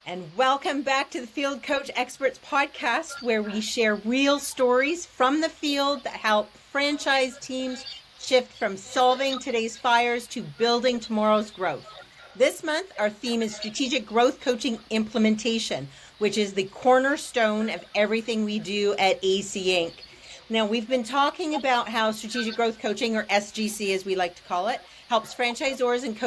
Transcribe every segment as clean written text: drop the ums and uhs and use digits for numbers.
And welcome back to the Field Coach Experts podcast, where we share real stories from the field that help franchise teams shift from solving today's fires to building tomorrow's growth. This month, our theme is strategic growth coaching implementation, which is the cornerstone of everything we do at AC Inc. Now, we've been talking about how strategic growth coaching, or SGC as we like to call it, helps franchisors and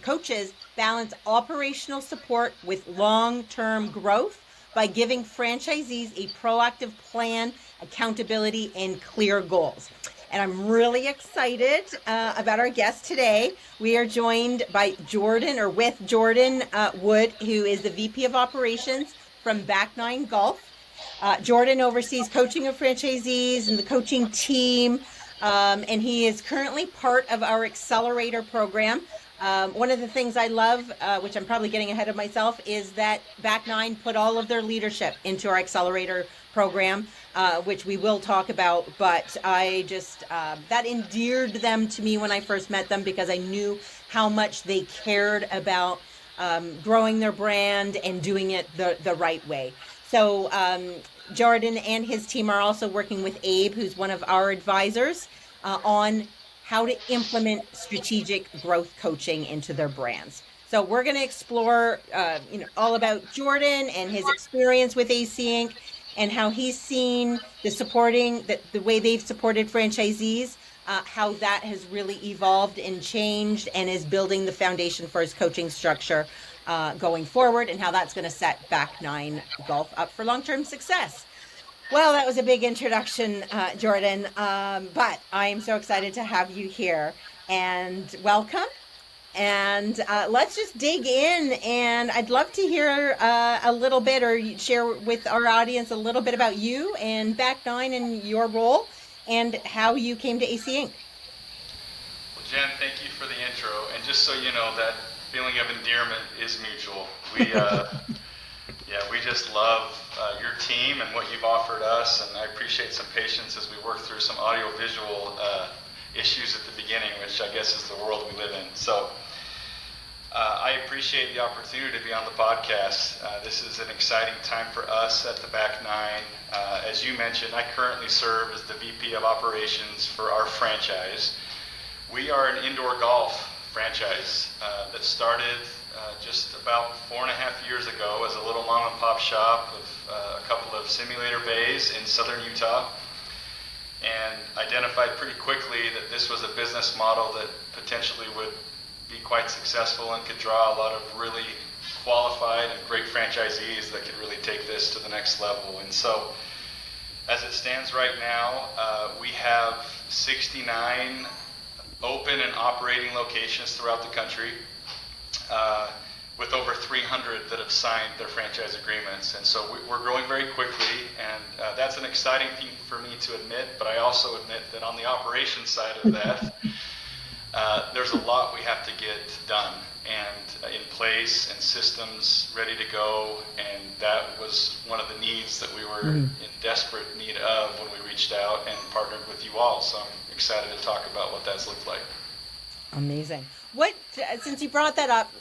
coaches balance operational support with long-term growth by giving franchisees a proactive plan, accountability, and clear goals. And I'm really excited about our guest today. We are joined by with Jordan Wood, who is the VP of Operations from Back Nine Golf. Jordan oversees coaching of franchisees and the coaching team, and he is currently part of our Accelerator Program. One of the things I love, which I'm probably getting ahead of myself, is that Back Nine put all of their leadership into our Accelerator Program, which we will talk about. But I just, that endeared them to me when I first met them, because I knew how much they cared about growing their brand and doing it the right way. So Jordan and his team are also working with Abe, who's one of our advisors, on how to implement strategic growth coaching into their brands. So we're going to explore, all about Jordan and his experience with AC Inc. and how he's seen the way they've supported franchisees, how that has really evolved and changed and is building the foundation for his coaching structure going forward, and how that's going to set Back Nine Golf up for long-term success. Well, that was a big introduction, Jordan, but I am so excited to have you here, and welcome. And let's just dig in, and I'd love to hear a little bit, or share with our audience a little bit about you and Back Nine and your role and how you came to AC Inc. Well, Jen, thank you for the intro, and just so you know, that feeling of endearment is mutual. We just love your team and what you've offered us, and I appreciate some patience as we work through some audio-visual issues at the beginning, which I guess is the world we live in. So I appreciate the opportunity to be on the podcast. This is an exciting time for us at the Back Nine. As you mentioned, I currently serve as the VP of Operations for our franchise. We are an indoor golf franchise that started just about 4.5 years ago as a little mom and pop shop of a couple of simulator bays in southern Utah, and identified pretty quickly that this was a business model that potentially would be quite successful and could draw a lot of really qualified and great franchisees that could really take this to the next level. And so as it stands right now, we have 69 open and operating locations throughout the country, with over 300 that have signed their franchise agreements. And so we're growing very quickly, and that's an exciting thing for me to admit, but I also admit that on the operations side of that, there's a lot we have to get done and in place, and systems ready to go, and that was one of the needs that we were in desperate need of when we reached out and partnered with you all. So I'm excited to talk about what that's looked like. Amazing. Since you brought that up,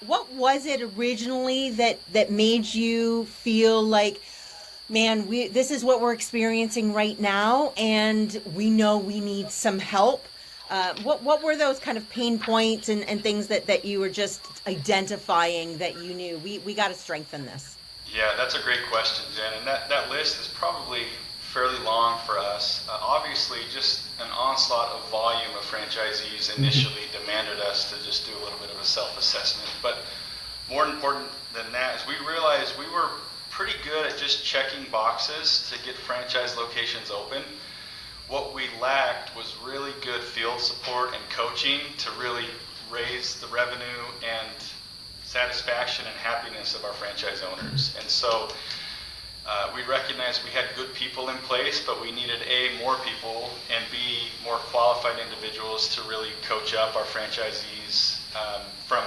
what was it originally that made you feel like, man, this is what we're experiencing right now, and we know we need some help? What were those kind of pain points and things that you were just identifying that you knew we got to strengthen this? Yeah, that's a great question, Jen. And that list is probably fairly long for us. Obviously, just an onslaught of volume of franchisees initially demanded us to just do a little bit of a self-assessment. But more important than that is we realized we were pretty good at just checking boxes to get franchise locations open. What we lacked was really good field support and coaching to really raise the revenue and satisfaction and happiness of our franchise owners. And so we recognized we had good people in place, but we needed A, more people, and B, more qualified individuals to really coach up our franchisees from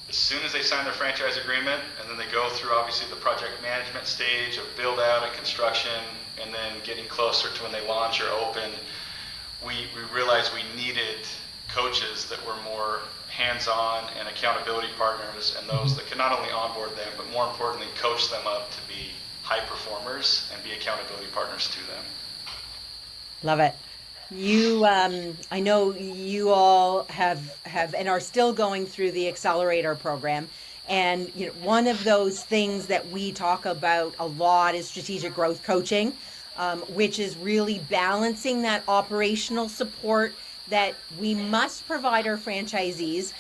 as soon as they sign their franchise agreement, and then they go through obviously the project management stage of build out and construction, and then getting closer to when they launch or open. We realized we needed coaches that were more hands-on and accountability partners, and those that can not only onboard them, but more importantly, coach them up to be high performers and be accountability partners to them. Love it. You, I know you all have and are still going through the Accelerator program. And one of those things that we talk about a lot is strategic growth coaching, which is really balancing that operational support that we must provide our franchisees.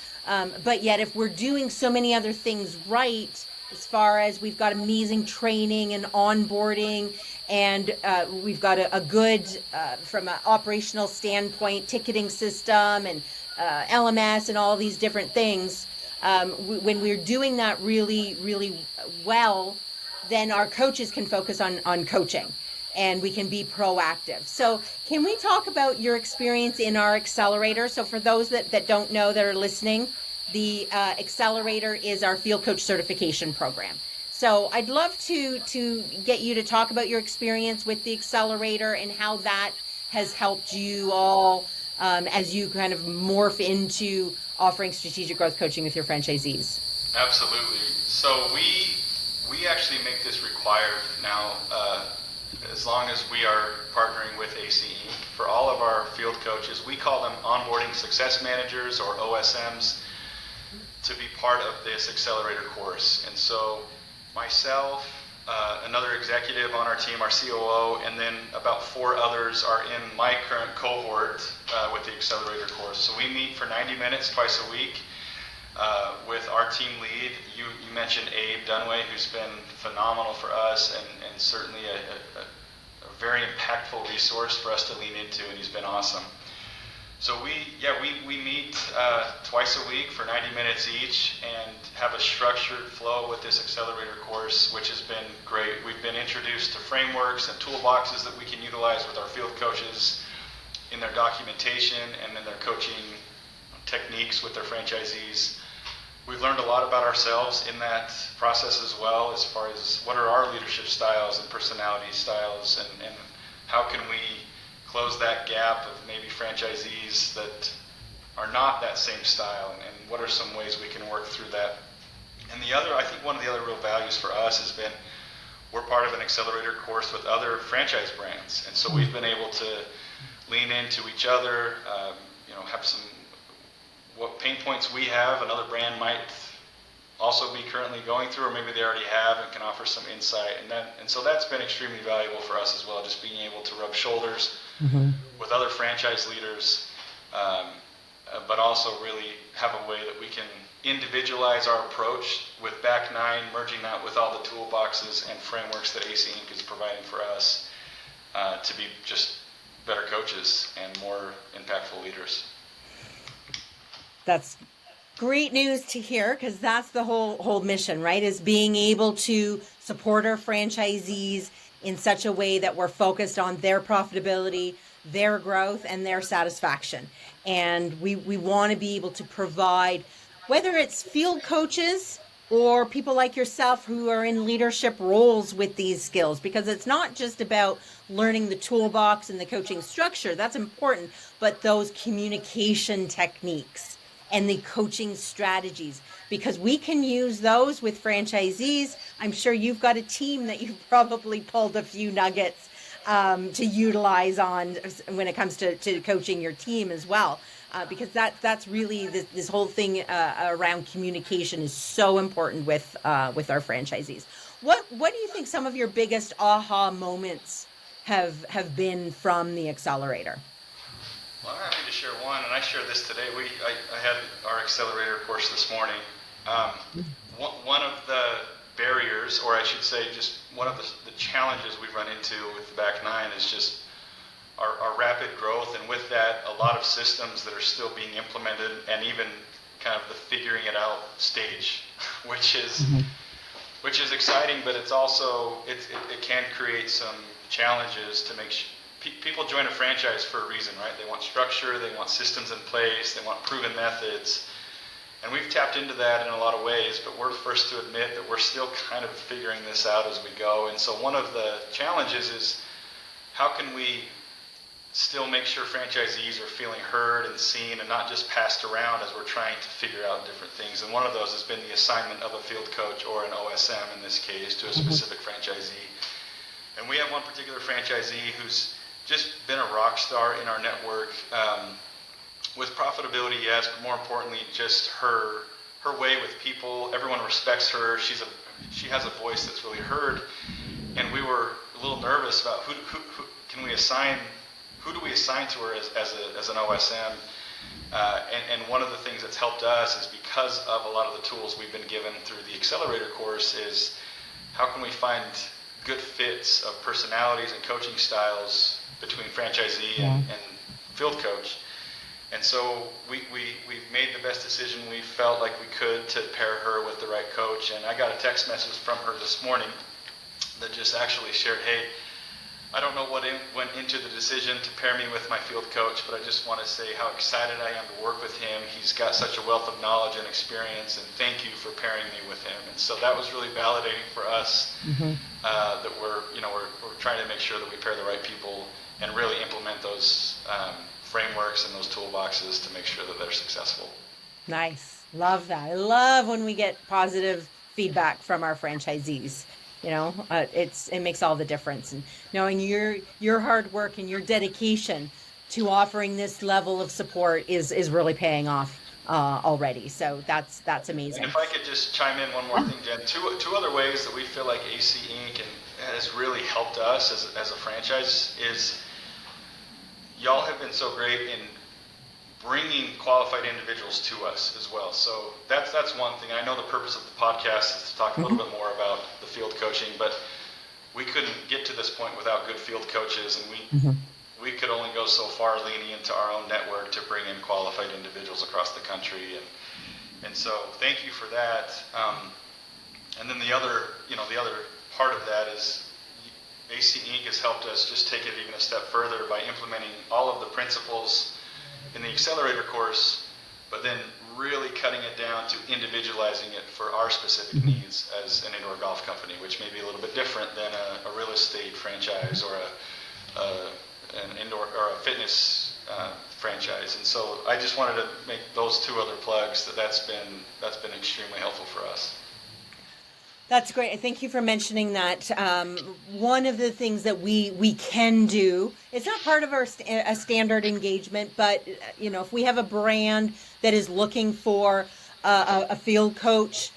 But yet, if we're doing so many other things right, as far as we've got amazing training and onboarding, and we've got a good, from an operational standpoint, ticketing system and LMS and all these different things, when we're doing that really, really well, then our coaches can focus on coaching and we can be proactive. So can we talk about your experience in our Accelerator? So for those that don't know, that are listening, the Accelerator is our field coach certification program. So I'd love to get you to talk about your experience with the Accelerator and how that has helped you all as you kind of morph into offering strategic growth coaching with your franchisees. Absolutely. So we actually make this required now, as long as we are partnering with ACE. For all of our field coaches, we call them onboarding success managers, or OSMs, to be part of this Accelerator course. And so myself, another executive on our team, our COO, and then about 4 others are in my current cohort with the Accelerator course. So we meet for 90 minutes twice a week with our team lead. You mentioned Abe Dunway, who's been phenomenal for us and certainly a very impactful resource for us to lean into, and he's been awesome. So we meet twice a week for 90 minutes each and have a structured flow with this Accelerator course, which has been great. We've been introduced to frameworks and toolboxes that we can utilize with our field coaches in their documentation and in their coaching techniques with their franchisees. We've learned a lot about ourselves in that process as well, as far as what are our leadership styles and personality styles, and how can we close that gap of maybe franchisees that are not that same style, and what are some ways we can work through that. And I think one of the other real values for us has been we're part of an Accelerator course with other franchise brands, and so we've been able to lean into each other, have some what pain points we have another brand might also be currently going through, or maybe they already have, and can offer some insight. And so that's been extremely valuable for us as well, just being able to rub shoulders with other franchise leaders, but also really have a way that we can individualize our approach with Back 9, merging that with all the toolboxes and frameworks that AC Inc. is providing for us to be just better coaches and more impactful leaders. That's great news to hear, because that's the whole mission, right? Is being able to support our franchisees in such a way that we're focused on their profitability, their growth, and their satisfaction. And we want to be able to provide, whether it's field coaches or people like yourself who are in leadership roles with these skills, because it's not just about learning the toolbox and the coaching structure. That's important, but those communication techniques and the coaching strategies, because we can use those with franchisees. I'm sure you've got a team that you've probably pulled a few nuggets to utilize on when it comes to coaching your team as well, because that's really this whole thing around communication is so important with our franchisees. What do you think some of your biggest aha moments have been from the Accelerator? Well, I'm happy to share one, and I shared this today. I had our Accelerator course this morning. One of the barriers, or I should say just one of the challenges we've run into with the Back 9 is just our rapid growth, and with that, a lot of systems that are still being implemented, and even kind of the figuring it out stage, which is exciting, but it's also, it can create some challenges to make people join a franchise for a reason, right? They want structure, they want systems in place, they want proven methods. And we've tapped into that in a lot of ways, but we're the first to admit that we're still kind of figuring this out as we go. And so one of the challenges is how can we still make sure franchisees are feeling heard and seen and not just passed around as we're trying to figure out different things. And one of those has been the assignment of a field coach or an OSM in this case to a specific franchisee. And we have one particular franchisee who's just been a rock star in our network, with profitability, yes, but more importantly, just her way with people. Everyone respects her. She has a voice that's really heard. And we were a little nervous about who can we assign. Who do we assign to her as an OSM? And one of the things that's helped us is because of a lot of the tools we've been given through the Accelerator course is how can we find good fits of personalities and coaching styles between franchisee and field coach. And so we've made the best decision we felt like we could to pair her with the right coach. And I got a text message from her this morning that just actually shared, hey, I don't know what went into the decision to pair me with my field coach, but I just want to say how excited I am to work with him. He's got such a wealth of knowledge and experience, and thank you for pairing me with him. And so that was really validating for us, that we're trying to make sure that we pair the right people and really implement those frameworks and those toolboxes to make sure that they're successful. Nice. Love that. I love when we get positive feedback from our franchisees. It makes all the difference. And knowing your hard work and your dedication to offering this level of support is really paying off already. So that's amazing. And if I could just chime in one more thing, Jen, two other ways that we feel like AC Inc. has really helped us as a franchise is y'all have been so great in bringing qualified individuals to us as well. So that's one thing. I know the purpose of the podcast is to talk a little bit more about the field coaching, but we couldn't get to this point without good field coaches, and we could only go so far leaning into our own network to bring in qualified individuals across the country. And so thank you for that. And then the other part of that is AC Inc. has helped us just take it even a step further by implementing all of the principles in the Accelerator course, but then really cutting it down to individualizing it for our specific needs as an indoor golf company, which may be a little bit different than a real estate franchise or an indoor or a fitness franchise. And so I just wanted to make those two other plugs. That's been extremely helpful for us. That's great. Thank you for mentioning that. One of the things that we can do, it's not part of a standard engagement, but if we have a brand that is looking for a field coach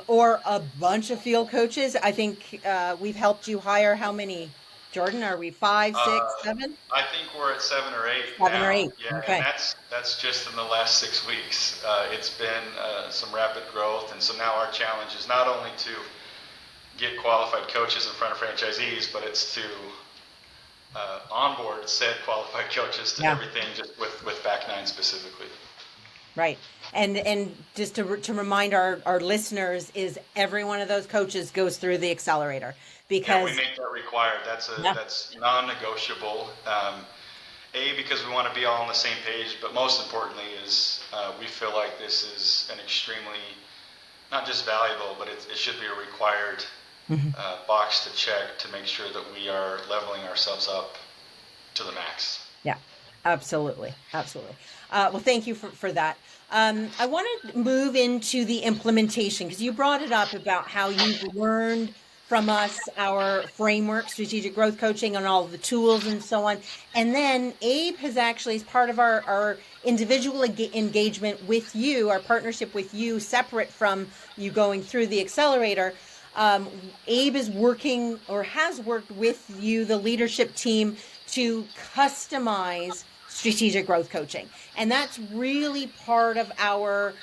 or a bunch of field coaches, I think we've helped you hire how many? Jordan, are we 5, 6, 7? I think we're at 7 or 8. 7 or 8. Yeah, okay. And that's just in the last 6 weeks. It's been some rapid growth, and so now our challenge is not only to get qualified coaches in front of franchisees, but it's to onboard said qualified coaches to everything, just with Back Nine specifically. Right. And just to remind our listeners is every one of those coaches goes through the Accelerator. Because we make that required. That's non-negotiable. Because we want to be all on the same page, but most importantly is we feel like this is an extremely, not just valuable, but it should be a required box to check to make sure that we are leveling ourselves up to the max. Yeah, absolutely. Well, thank you for that. I want to move into the implementation, because you brought it up about how you've learned from us, our framework, strategic growth coaching, and all the tools and so on. And then Abe has actually, as part of our individual engagement with you, our partnership with you, separate from you going through the Accelerator, Abe is working or has worked with you, the leadership team, to customize strategic growth coaching. And that's really part of our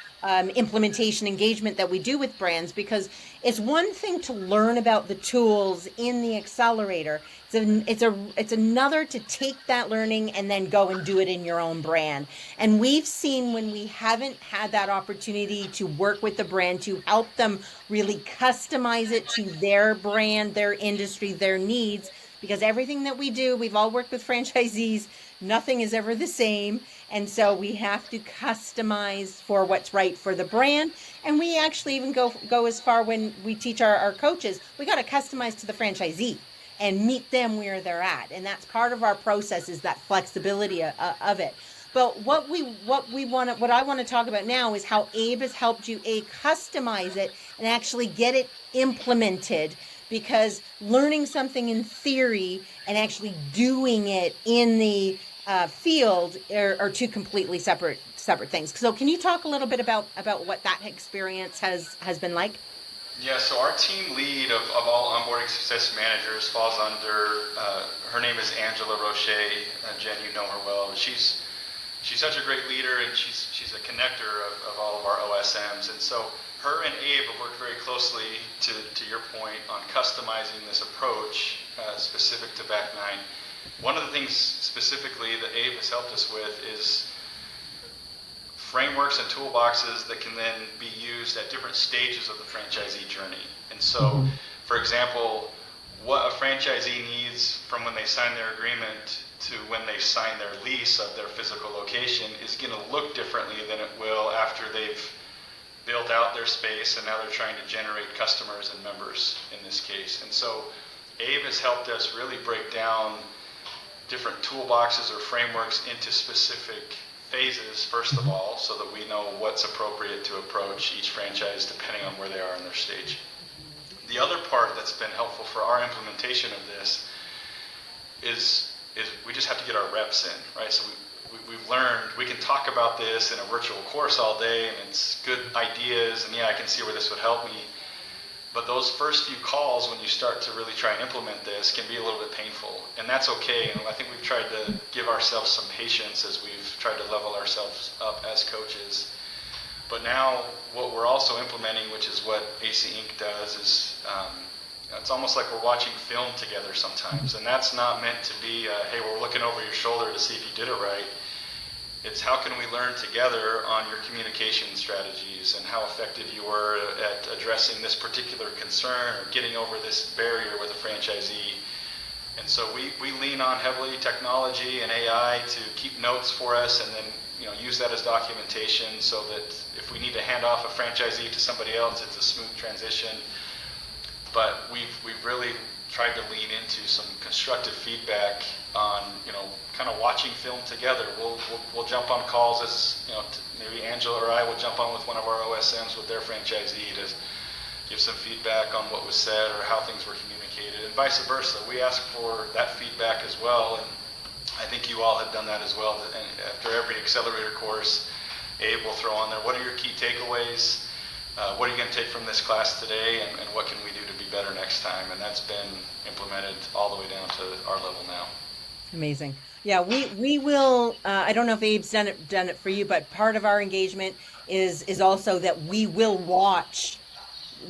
implementation engagement that we do with brands, because it's one thing to learn about the tools in the Accelerator. It's another to take that learning and then go and do it in your own brand. And we've seen when we haven't had that opportunity to work with the brand to help them really customize it to their brand, their industry, their needs, because everything that we do, we've all worked with franchisees, nothing is ever the same. And so we have to customize for what's right for the brand. And we actually even go as far when we teach our coaches, we got to customize to the franchisee, and meet them where they're at. And that's part of our process, is that flexibility of it. But what I want to talk about now is how Abe has helped you customize it and actually get it implemented, because learning something in theory and actually doing it in the field are two completely separate things. So can you talk a little bit about what that experience has been like? Yeah, so our team lead of all onboarding success managers falls under, her name is Angela Roche. Jen, you know her well. She's such a great leader, and she's a connector of all of our OSMs. And so her and Abe have worked very closely, to your point, on customizing this approach specific to Back 9. One of the things specifically that Abe has helped us with is frameworks and toolboxes that can then be used at different stages of the franchisee journey. And so, for example, what a franchisee needs from when they sign their agreement to when they sign their lease of their physical location is going to look differently than it will after they've built out their space and now they're trying to generate customers and members in this case. And so Abe has helped us really break down different toolboxes or frameworks into specific phases, first of all, so that we know what's appropriate to approach each franchise depending on where they are in their stage. The other part that's been helpful for our implementation of this is we just have to get our reps in, right? So we've learned we can talk about this in a virtual course all day, and it's good ideas, and yeah, I can see where this would help me. But those first few calls, when you start to really try and implement this, can be a little bit painful, and that's okay. And I think we've tried to give ourselves some patience as we've tried to level ourselves up as coaches. But now, what we're also implementing, which is what AC Inc. does, is it's almost like we're watching film together sometimes. And that's not meant to be, hey, we're looking over your shoulder to see if you did it right. It's how can we learn together on your communication strategies and how effective you were at addressing this particular concern or getting over this barrier with a franchisee. And so we lean on heavily technology and AI to keep notes for us, and then use that as documentation so that if we need to hand off a franchisee to somebody else, it's a smooth transition. But we've really tried to lean into some constructive feedback on kind of watching film together. We'll jump on calls as maybe Angela or I will jump on with one of our OSMs with their franchisee to give some feedback on what was said or how things were communicated, and vice versa. We ask for that feedback as well, and I think you all have done that as well. And after every Accelerator course, Abe will throw on there, what are your key takeaways? What are you going to take from this class today, and what can we do to be better next time? And that's been implemented all the way down to our level now. Amazing. Yeah, we will. I don't know if Abe's done it for you, but part of our engagement is also that we will watch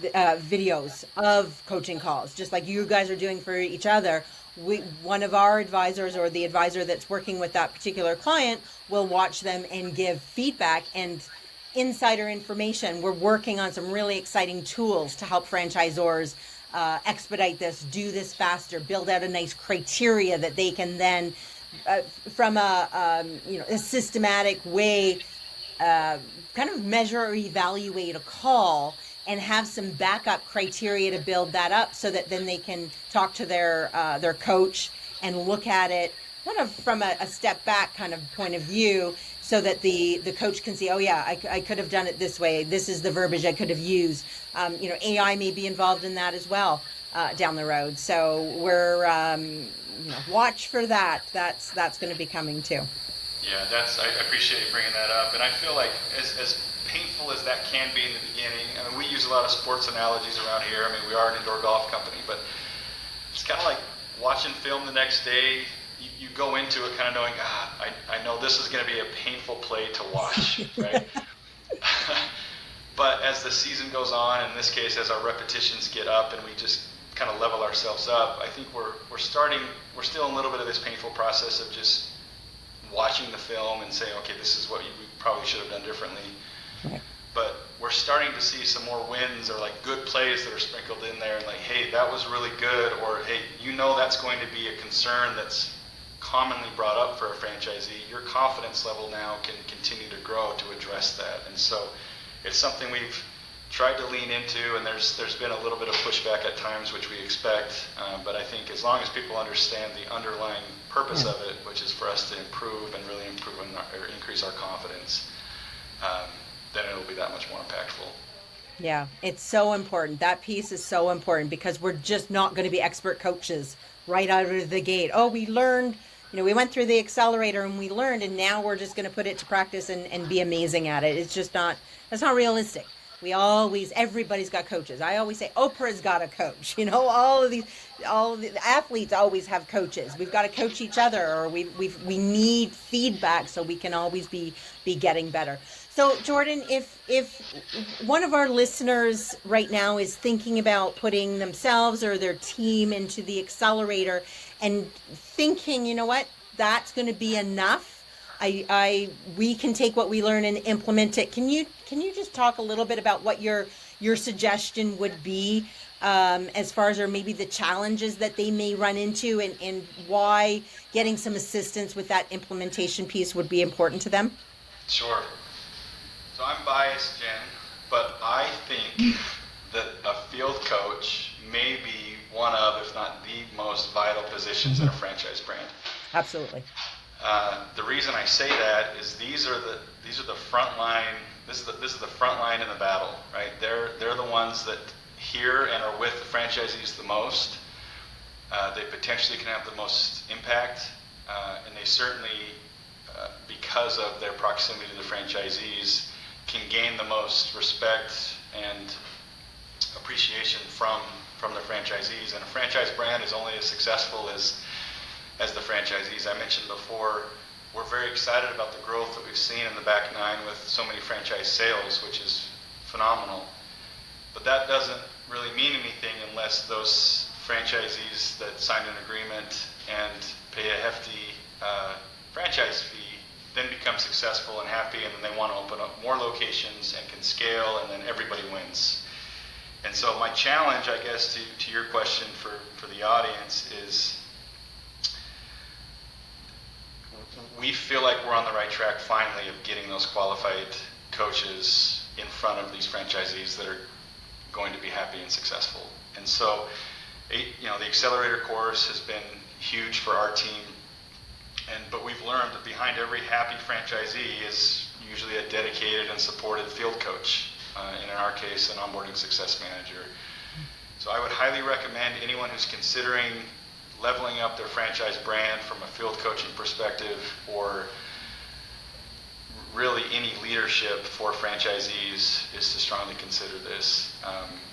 videos of coaching calls, just like you guys are doing for each other. One of our advisors, or the advisor that's working with that particular client, will watch them and give feedback and insider information. We're working on some really exciting tools to help franchisors expedite this, do this faster, build out a nice criteria that they can then, from a systematic way, kind of measure or evaluate a call and have some backup criteria to build that up, so that then they can talk to their coach and look at it kind of from a step back kind of point of view, so that the coach can see, oh yeah, I could have done it this way. This is the verbiage I could have used. AI may be involved in that as well down the road. So we're watch for that. That's going to be coming too. Yeah, I appreciate you bringing that up, and I feel like as painful as that can be in the beginning. I mean, we use a lot of sports analogies around here. I mean, we are an indoor golf company, but it's kind of like watching film the next day. You go into it kind of knowing, I know this is going to be a painful play to watch, right? But as the season goes on, in this case, as our repetitions get up and we just kind of level ourselves up, I think we're still in a little bit of this painful process of just watching the film and saying, okay, this is what we probably should have done differently. Right. But we're starting to see some more wins, or like good plays that are sprinkled in there, and like, hey, that was really good, or hey, that's going to be a concern that's commonly brought up for a franchisee. Your confidence level now can continue to grow to address that. And so it's something we've tried to lean into, and there's been a little bit of pushback at times, which we expect, but I think as long as people understand the underlying purpose of it, which is for us to improve and really improve or increase our confidence, then it'll be that much more impactful. Yeah, it's so important. That piece is so important because we're just not going to be expert coaches right out of the gate. Oh, we learned, we went through the accelerator and we learned, and now we're just going to put it to practice and be amazing at it. It's just not, that's not realistic. Everybody's got coaches. I always say Oprah's got a coach. All of the athletes always have coaches. We've got to coach each other, or we need feedback so we can always be getting better. So Jordan, if one of our listeners right now is thinking about putting themselves or their team into the accelerator and thinking, you know what, that's going to be enough. We can take what we learn and implement it. Can you just talk a little bit about what your suggestion would be as far as, or maybe the challenges that they may run into, and why getting some assistance with that implementation piece would be important to them? Sure. So I'm biased, Jen, but I think that a field coach may be one of, if not the most vital positions in a franchise brand. Absolutely. The reason I say that is these are the front line. This is the front line in the battle, right? They're the ones that hear and are with the franchisees the most. They potentially can have the most impact, and they certainly, because of their proximity to the franchisees, can gain the most respect and appreciation from the franchisees. And a franchise brand is only as successful as the franchisees. I mentioned before, we're very excited about the growth that we've seen in the back nine with so many franchise sales, which is phenomenal. But that doesn't really mean anything unless those franchisees that signed an agreement and pay a hefty franchise fee then become successful and happy, and then they want to open up more locations and can scale, and then everybody wins. And so my challenge, I guess, to your question for the audience is, we feel like we're on the right track finally of getting those qualified coaches in front of these franchisees that are going to be happy and successful. And so, the Accelerator course has been huge for our team, but we've learned that behind every happy franchisee is usually a dedicated and supported field coach, and in our case, an onboarding success manager. So I would highly recommend anyone who's considering leveling up their franchise brand from a field coaching perspective, or really any leadership for franchisees, is to strongly consider this.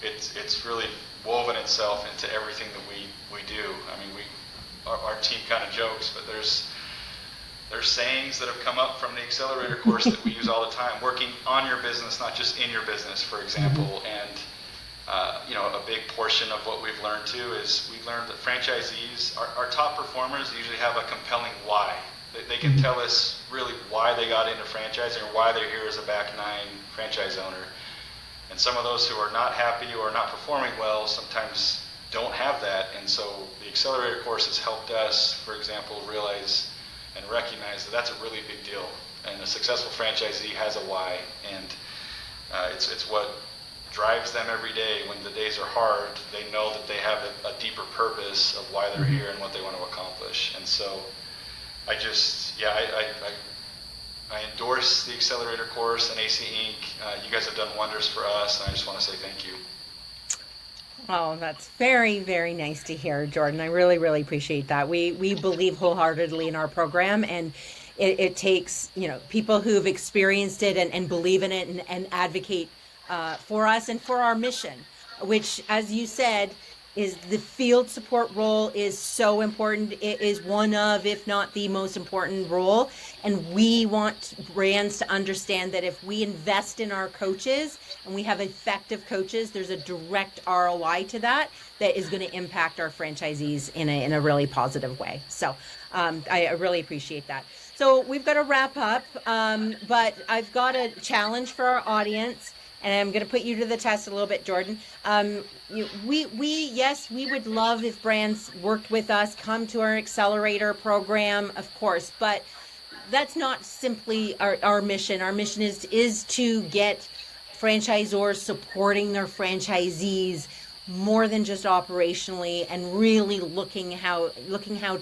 It's really woven itself into everything that we do. I mean, our team kind of jokes, but there's sayings that have come up from the Accelerator course that we use all the time. Working on your business, not just in your business, for example. And a big portion of what we've learned too is we've learned that franchisees, our top performers, usually have a compelling why. They can tell us really why they got into franchising or why they're here as a back nine franchise owner. And some of those who are not happy or not performing well sometimes don't have that. And so the Accelerator course has helped us, for example, realize and recognize that that's a really big deal. And a successful franchisee has a why, and it's what drives them every day. When the days are hard, they know that they have a deeper purpose of why they're here and what they want to accomplish. And so I endorse the Accelerator course and AC Inc. You guys have done wonders for us, and I just want to say thank you. Oh, that's very, very nice to hear, Jordan. I really, really appreciate that. We believe wholeheartedly in our program, and it takes, people who've experienced it and believe in it and advocate for us and for our mission, which, as you said, is the field support role is so important. It is one of, if not the most important role. And we want brands to understand that if we invest in our coaches and we have effective coaches, there's a direct ROI to that is going to impact our franchisees in a really positive way. So I really appreciate that. So we've got to wrap up, but I've got a challenge for our audience. And I'm going to put you to the test a little bit, Jordan. We would love if brands worked with us, come to our Accelerator program, of course, but that's not simply our mission. Our mission is to get franchisors supporting their franchisees more than just operationally, and really looking how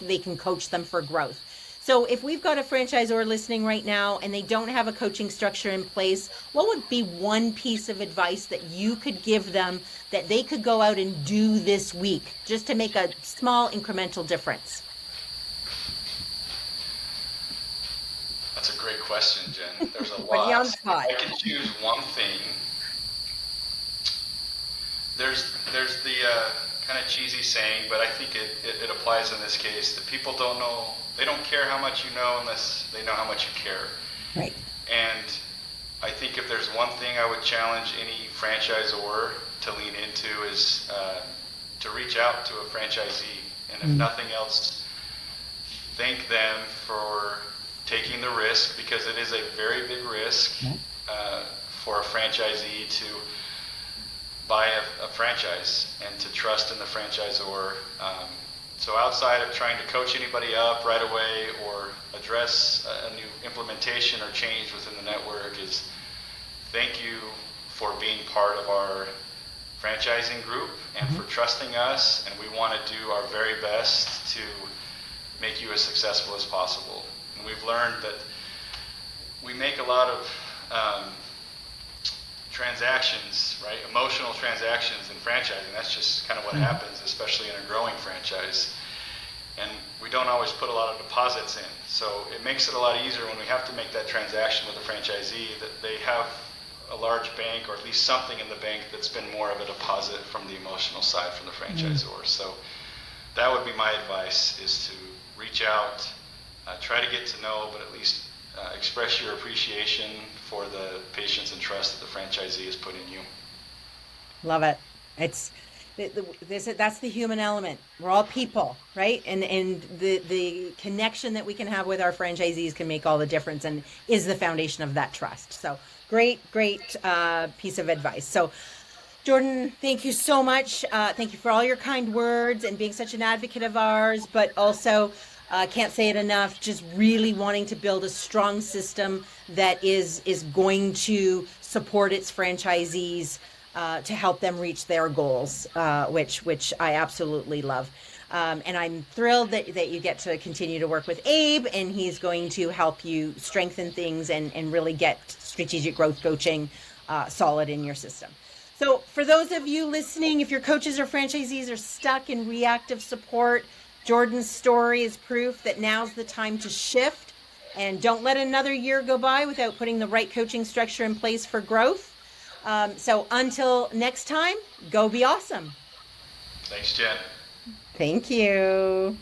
they can coach them for growth. So if we've got a franchisor listening right now and they don't have a coaching structure in place, what would be one piece of advice that you could give them that they could go out and do this week just to make a small incremental difference? That's a great question, Jen. There's a Put you on lot. the spot. If I can choose one thing, there's the kind of cheesy saying, but I think it applies in this case, that people don't know, they don't care how much you know unless they know how much you care. Right. And I think if there's one thing I would challenge any franchisor to lean into is to reach out to a franchisee. And if nothing else, thank them for taking the risk, because it is a very big risk for a franchisee to buy a franchise and to trust in the franchisor. So outside of trying to coach anybody up right away or address a new implementation or change within the network, is thank you for being part of our franchising group and for trusting us, and we want to do our very best to make you as successful as possible. And we've learned that we make a lot of transactions, right? Emotional transactions in franchising. That's just kind of what happens, especially in a growing franchise. And we don't always put a lot of deposits in. So it makes it a lot easier when we have to make that transaction with a franchisee that they have a large bank, or at least something in the bank that's been more of a deposit from the emotional side from the franchisor. So that would be my advice, is to reach out, try to get to know, but at least express your appreciation for the patience and trust that the franchisee has put in you. Love it. It's that's the human element. We're all people, right? And the connection that we can have with our franchisees can make all the difference, and is the foundation of that trust. So great piece of advice. So Jordan, thank you so much. Thank you for all your kind words and being such an advocate of ours, but also can't say it enough, just really wanting to build a strong system that is going to support its franchisees to help them reach their goals, which I absolutely love. And I'm thrilled that you get to continue to work with Abe, and he's going to help you strengthen things and really get strategic growth coaching solid in your system. So for those of you listening, if your coaches or franchisees are stuck in reactive support, Jordan's story is proof that now's the time to shift, and don't let another year go by without putting the right coaching structure in place for growth. So until next time, go be awesome. Thanks, Jen. Thank you.